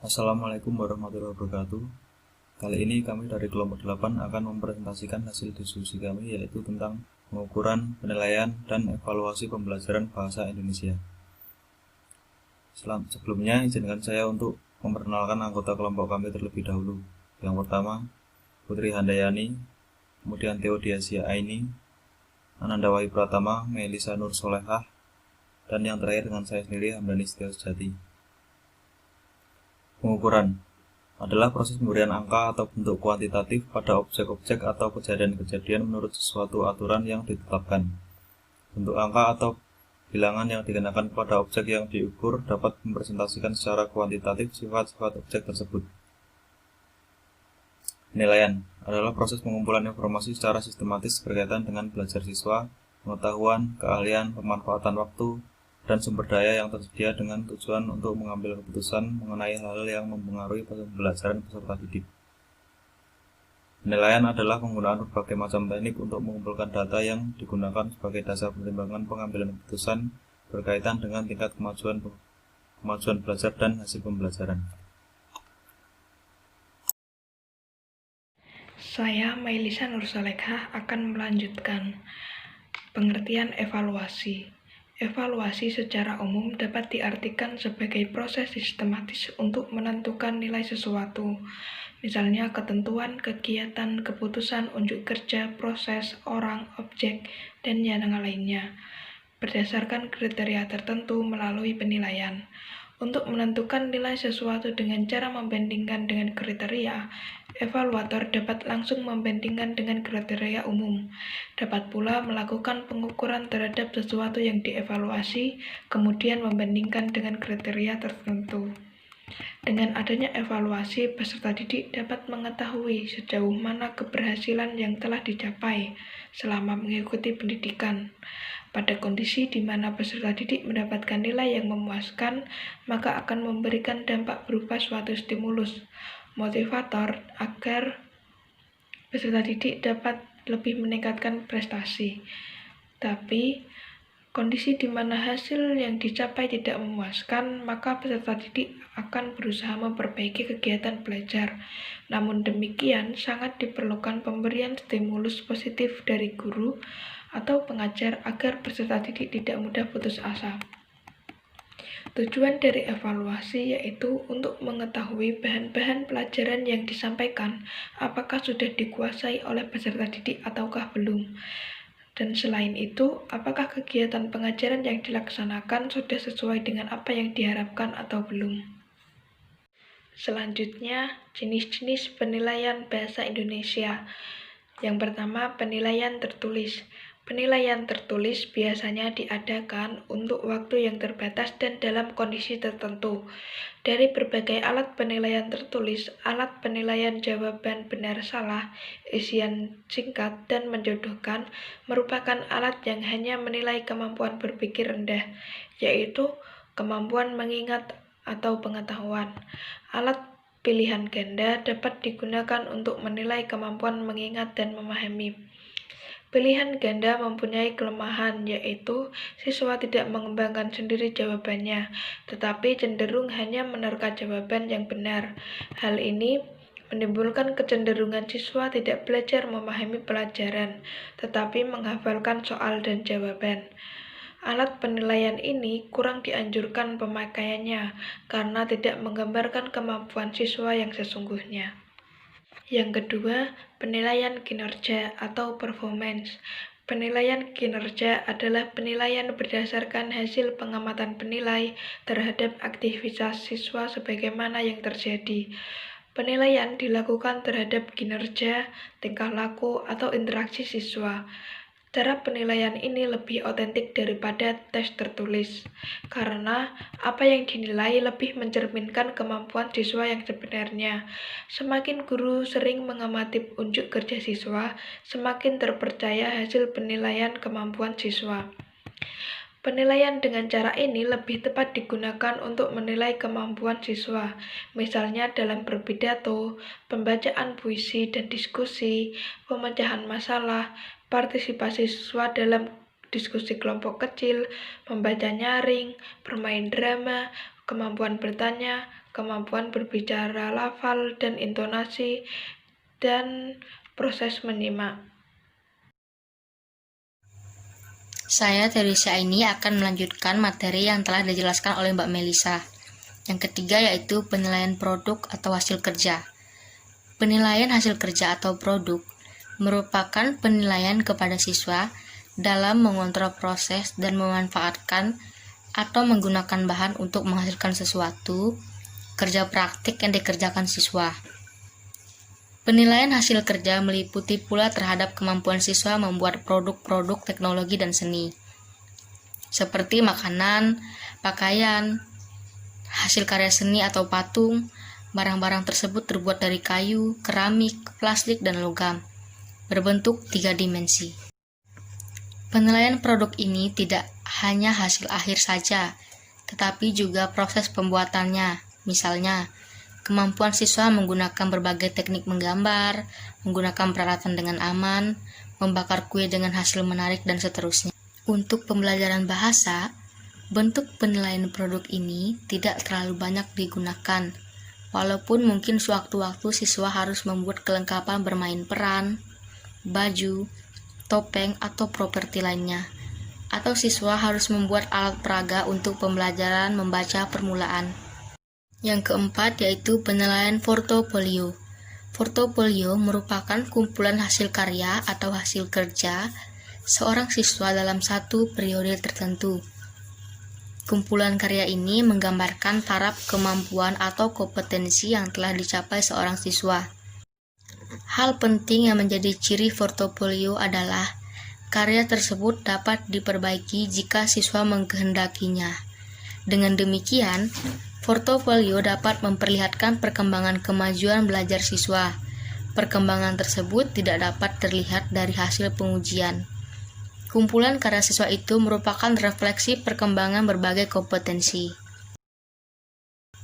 Assalamualaikum warahmatullahi wabarakatuh. Kali ini kami dari kelompok 8 akan mempresentasikan hasil diskusi kami, yaitu tentang pengukuran, penilaian, dan evaluasi pembelajaran bahasa Indonesia. Sebelumnya, izinkan saya untuk memperkenalkan anggota kelompok kami terlebih dahulu. Yang pertama, Putri Handayani, kemudian Theodiasia Aini, Ananda Wahyu Pratama, Melisa Nur Solehah, dan yang terakhir dengan saya sendiri, Hamdani Setio Sejati. Pengukuran adalah proses pemberian angka atau bentuk kuantitatif pada objek-objek atau kejadian-kejadian menurut sesuatu aturan yang ditetapkan. Bentuk angka atau bilangan yang dikenakan pada objek yang diukur dapat mempresentasikan secara kuantitatif sifat-sifat objek tersebut. Penilaian adalah proses pengumpulan informasi secara sistematis berkaitan dengan belajar siswa, pengetahuan, keahlian, pemanfaatan waktu, dan sumber daya yang tersedia dengan tujuan untuk mengambil keputusan mengenai hal-hal yang mempengaruhi pembelajaran peserta didik. Penilaian adalah penggunaan berbagai macam teknik untuk mengumpulkan data yang digunakan sebagai dasar pertimbangan pengambilan keputusan berkaitan dengan tingkat kemajuan belajar dan hasil pembelajaran. Saya, Melisa Nur Solehah, akan melanjutkan pengertian evaluasi. Evaluasi secara umum dapat diartikan sebagai proses sistematis untuk menentukan nilai sesuatu, misalnya ketentuan, kegiatan, keputusan, unjuk kerja, proses, orang, objek, dan yang lainnya, berdasarkan kriteria tertentu melalui penilaian. Untuk menentukan nilai sesuatu dengan cara membandingkan dengan kriteria, evaluator dapat langsung membandingkan dengan kriteria umum. Dapat pula melakukan pengukuran terhadap sesuatu yang dievaluasi, kemudian membandingkan dengan kriteria tertentu. Dengan adanya evaluasi, peserta didik dapat mengetahui sejauh mana keberhasilan yang telah dicapai selama mengikuti pendidikan. Pada kondisi di mana peserta didik mendapatkan nilai yang memuaskan, maka akan memberikan dampak berupa suatu stimulus, motivator agar peserta didik dapat lebih meningkatkan prestasi. Tapi, kondisi di mana hasil yang dicapai tidak memuaskan, maka peserta didik akan berusaha memperbaiki kegiatan belajar. Namun demikian, sangat diperlukan pemberian stimulus positif dari guru atau pengajar agar peserta didik tidak mudah putus asa. Tujuan dari evaluasi yaitu untuk mengetahui bahan-bahan pelajaran yang disampaikan, apakah sudah dikuasai oleh peserta didik ataukah belum. Dan selain itu, apakah kegiatan pengajaran yang dilaksanakan sudah sesuai dengan apa yang diharapkan atau belum. Selanjutnya, jenis-jenis penilaian bahasa Indonesia. Yang pertama, penilaian tertulis. Penilaian tertulis biasanya diadakan untuk waktu yang terbatas dan dalam kondisi tertentu. Dari berbagai alat penilaian tertulis, alat penilaian jawaban benar-salah, isian singkat, dan menjodohkan merupakan alat yang hanya menilai kemampuan berpikir rendah, yaitu kemampuan mengingat atau pengetahuan. Alat pilihan ganda dapat digunakan untuk menilai kemampuan mengingat dan memahami. Pilihan ganda mempunyai kelemahan, yaitu siswa tidak mengembangkan sendiri jawabannya, tetapi cenderung hanya menerka jawaban yang benar. Hal ini menimbulkan kecenderungan siswa tidak belajar memahami pelajaran, tetapi menghafalkan soal dan jawaban. Alat penilaian ini kurang dianjurkan pemakaiannya karena tidak menggambarkan kemampuan siswa yang sesungguhnya. Yang kedua, penilaian kinerja atau performance. Penilaian kinerja adalah penilaian berdasarkan hasil pengamatan penilai terhadap aktivitas siswa sebagaimana yang terjadi. Penilaian dilakukan terhadap kinerja, tingkah laku, atau interaksi siswa. Cara penilaian ini lebih otentik daripada tes tertulis, karena apa yang dinilai lebih mencerminkan kemampuan siswa yang sebenarnya. Semakin guru sering mengamati unjuk kerja siswa, semakin terpercaya hasil penilaian kemampuan siswa. Penilaian dengan cara ini lebih tepat digunakan untuk menilai kemampuan siswa, misalnya dalam berpidato, pembacaan puisi dan diskusi, pemecahan masalah, partisipasi siswa dalam diskusi kelompok kecil, membaca nyaring, bermain drama, kemampuan bertanya, kemampuan berbicara lafal dan intonasi, dan proses menyimak. Saya Teresa ini akan melanjutkan materi yang telah dijelaskan oleh Mbak Melisa. Yang ketiga yaitu penilaian produk atau hasil kerja. Penilaian hasil kerja atau produk merupakan penilaian kepada siswa dalam mengontrol proses dan memanfaatkan atau menggunakan bahan untuk menghasilkan sesuatu kerja praktik yang dikerjakan siswa. Penilaian hasil kerja meliputi pula terhadap kemampuan siswa membuat produk-produk teknologi dan seni, seperti makanan, pakaian, hasil karya seni atau patung. Barang-barang tersebut terbuat dari kayu, keramik, plastik, dan logam, berbentuk 3 dimensi. Penilaian produk ini tidak hanya hasil akhir saja, tetapi juga proses pembuatannya. Misalnya, kemampuan siswa menggunakan berbagai teknik menggambar, menggunakan peralatan dengan aman, membakar kue dengan hasil menarik, dan seterusnya. Untuk pembelajaran bahasa, bentuk penilaian produk ini tidak terlalu banyak digunakan, walaupun mungkin sewaktu-waktu siswa harus membuat kelengkapan bermain peran, baju, topeng, atau properti lainnya, atau siswa harus membuat alat peraga untuk pembelajaran membaca permulaan. Yang keempat yaitu penilaian portofolio. Portofolio merupakan kumpulan hasil karya atau hasil kerja seorang siswa dalam satu periode tertentu. Kumpulan karya ini menggambarkan taraf kemampuan atau kompetensi yang telah dicapai seorang siswa. Hal penting yang menjadi ciri portofolio adalah karya tersebut dapat diperbaiki jika siswa mengkehendakinya. Dengan demikian, portofolio dapat memperlihatkan perkembangan kemajuan belajar siswa. Perkembangan tersebut tidak dapat terlihat dari hasil pengujian. Kumpulan karya siswa itu merupakan refleksi perkembangan berbagai kompetensi.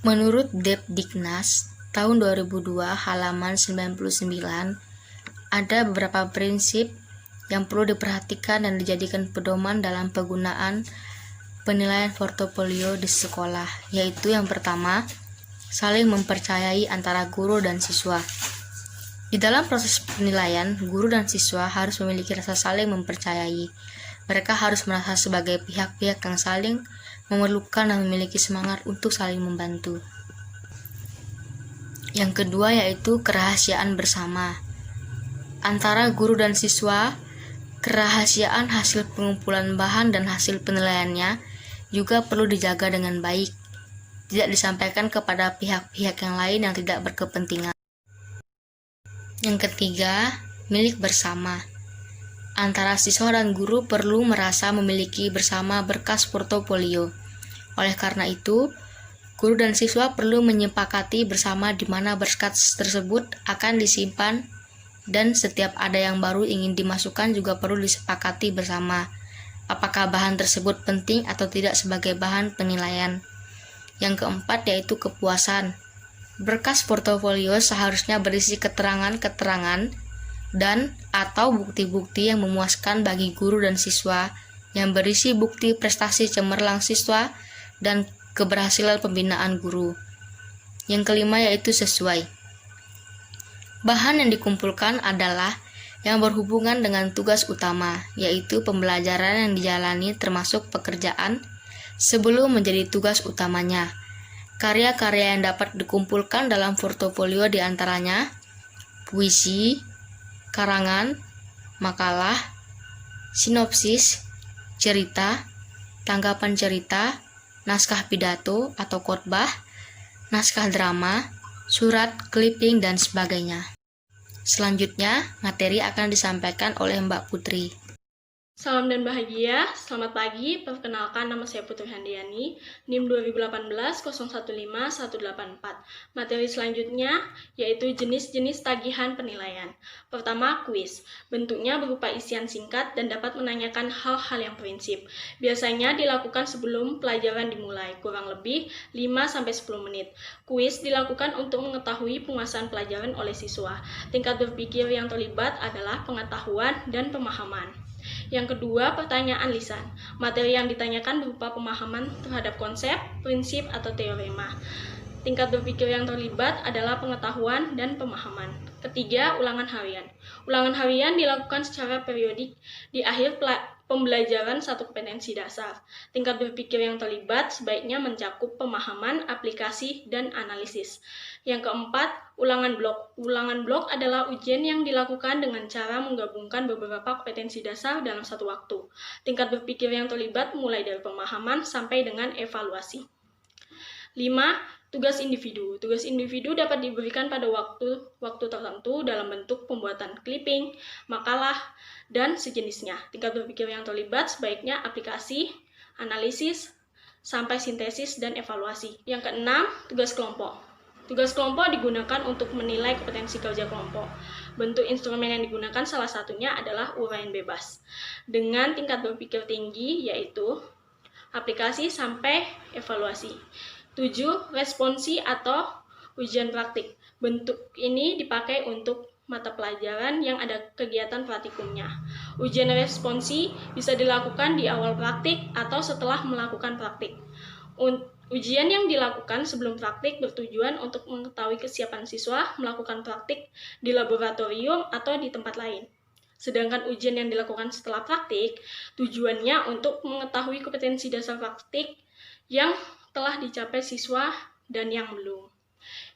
Menurut Depdiknas tahun 2002 halaman 99, ada beberapa prinsip yang perlu diperhatikan dan dijadikan pedoman dalam penggunaan penilaian portofolio di sekolah, yaitu yang pertama, saling mempercayai antara guru dan siswa. Di dalam proses penilaian, guru dan siswa harus memiliki rasa saling mempercayai. Mereka harus merasa sebagai pihak-pihak yang saling memerlukan dan memiliki semangat untuk saling membantu. Yang kedua yaitu kerahasiaan bersama. Antara guru dan siswa, kerahasiaan hasil pengumpulan bahan dan hasil penilaiannya juga perlu dijaga dengan baik, tidak disampaikan kepada pihak-pihak yang lain yang tidak berkepentingan. Yang ketiga, milik bersama. Antara siswa dan guru perlu merasa memiliki bersama berkas portofolio. Oleh karena itu, guru dan siswa perlu menyepakati bersama di mana berkas tersebut akan disimpan, dan setiap ada yang baru ingin dimasukkan juga perlu disepakati bersama apakah bahan tersebut penting atau tidak sebagai bahan penilaian. Yang keempat yaitu kepuasan. Berkas portofolio seharusnya berisi keterangan-keterangan dan atau bukti-bukti yang memuaskan bagi guru dan siswa, yang berisi bukti prestasi cemerlang siswa dan keberhasilan pembinaan guru. Yang kelima yaitu sesuai. Bahan yang dikumpulkan adalah yang berhubungan dengan tugas utama, yaitu pembelajaran yang dijalani termasuk pekerjaan sebelum menjadi tugas utamanya. Karya-karya yang dapat dikumpulkan dalam portofolio diantaranya puisi, karangan, makalah, sinopsis, cerita, tanggapan cerita, naskah pidato atau khotbah, naskah drama, surat, clipping, dan sebagainya. Selanjutnya, materi akan disampaikan oleh Mbak Putri. Salam dan bahagia, selamat pagi, perkenalkan nama saya Putri Handiani, NIM 2018-015184. Materi selanjutnya yaitu jenis-jenis tagihan penilaian. Pertama, kuis. Bentuknya berupa isian singkat dan dapat menanyakan hal-hal yang prinsip. Biasanya dilakukan sebelum pelajaran dimulai, kurang lebih 5-10 menit. Kuis dilakukan untuk mengetahui penguasaan pelajaran oleh siswa. Tingkat berpikir yang terlibat adalah pengetahuan dan pemahaman. Yang kedua, pertanyaan lisan. Materi yang ditanyakan berupa pemahaman terhadap konsep, prinsip, atau teorema. Tingkat berpikir yang terlibat adalah pengetahuan dan pemahaman. Ketiga, ulangan harian. Ulangan harian dilakukan secara periodik di akhir pembelajaran satu kompetensi dasar. Tingkat berpikir yang terlibat sebaiknya mencakup pemahaman, aplikasi, dan analisis. Yang keempat, ulangan blok. Ulangan blok adalah ujian yang dilakukan dengan cara menggabungkan beberapa kompetensi dasar dalam satu waktu. Tingkat berpikir yang terlibat mulai dari pemahaman sampai dengan evaluasi. 5. Tugas individu. Tugas individu dapat diberikan pada waktu tertentu dalam bentuk pembuatan clipping, makalah, dan sejenisnya. Tingkat berpikir yang terlibat sebaiknya aplikasi, analisis, sampai sintesis dan evaluasi. Yang keenam, tugas kelompok. Tugas kelompok digunakan untuk menilai kompetensi kerja kelompok. Bentuk instrumen yang digunakan salah satunya adalah uraian bebas. Dengan tingkat berpikir tinggi, yaitu aplikasi sampai evaluasi. 7. Responsi atau ujian praktik. Bentuk ini dipakai untuk mata pelajaran yang ada kegiatan praktikumnya. Ujian responsi bisa dilakukan di awal praktik atau setelah melakukan praktik. Ujian yang dilakukan sebelum praktik bertujuan untuk mengetahui kesiapan siswa melakukan praktik di laboratorium atau di tempat lain. Sedangkan ujian yang dilakukan setelah praktik, tujuannya untuk mengetahui kompetensi dasar praktik yang telah dicapai siswa dan yang belum.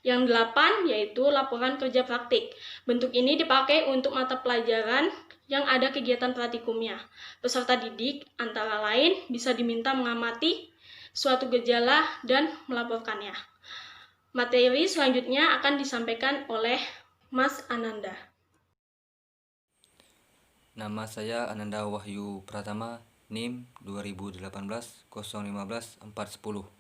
Yang 8 yaitu laporan kerja praktik. Bentuk ini dipakai untuk mata pelajaran yang ada kegiatan praktikumnya. Peserta didik antara lain bisa diminta mengamati suatu gejala dan melaporkannya. Materi selanjutnya akan disampaikan oleh Mas Ananda. Nama saya Ananda Wahyu Pratama, NIM 2018-015-410.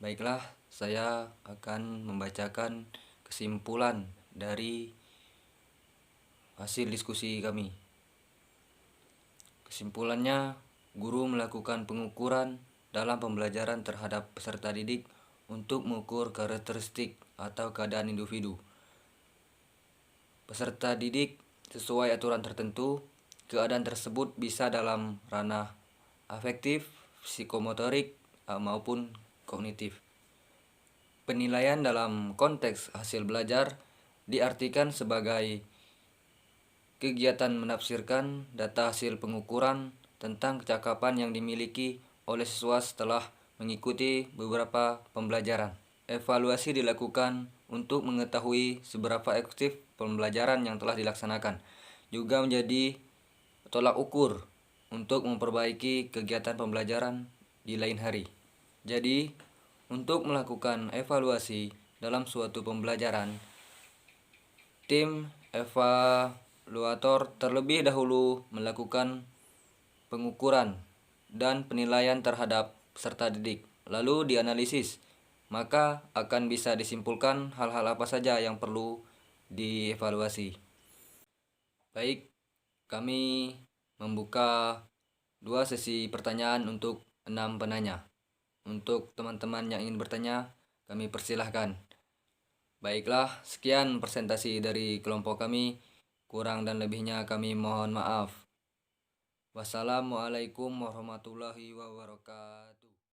Baiklah, saya akan membacakan kesimpulan dari hasil diskusi kami. Kesimpulannya, guru melakukan pengukuran dalam pembelajaran terhadap peserta didik untuk mengukur karakteristik atau keadaan individu. Peserta didik sesuai aturan tertentu, keadaan tersebut bisa dalam ranah afektif, psikomotorik, maupun kognitif. Penilaian dalam konteks hasil belajar diartikan sebagai kegiatan menafsirkan data hasil pengukuran tentang kecakapan yang dimiliki oleh siswa setelah mengikuti beberapa pembelajaran. Evaluasi dilakukan untuk mengetahui seberapa efektif pembelajaran yang telah dilaksanakan. Juga menjadi tolak ukur untuk memperbaiki kegiatan pembelajaran di lain hari. Jadi, untuk melakukan evaluasi dalam suatu pembelajaran, tim evaluator terlebih dahulu melakukan pengukuran dan penilaian terhadap peserta didik, lalu dianalisis, maka akan bisa disimpulkan hal-hal apa saja yang perlu dievaluasi. Baik, kami membuka 2 sesi pertanyaan untuk 6 penanya. Untuk teman-teman yang ingin bertanya, kami persilahkan. Baiklah, sekian presentasi dari kelompok kami. Kurang dan lebihnya kami mohon maaf. Wassalamualaikum warahmatullahi wabarakatuh.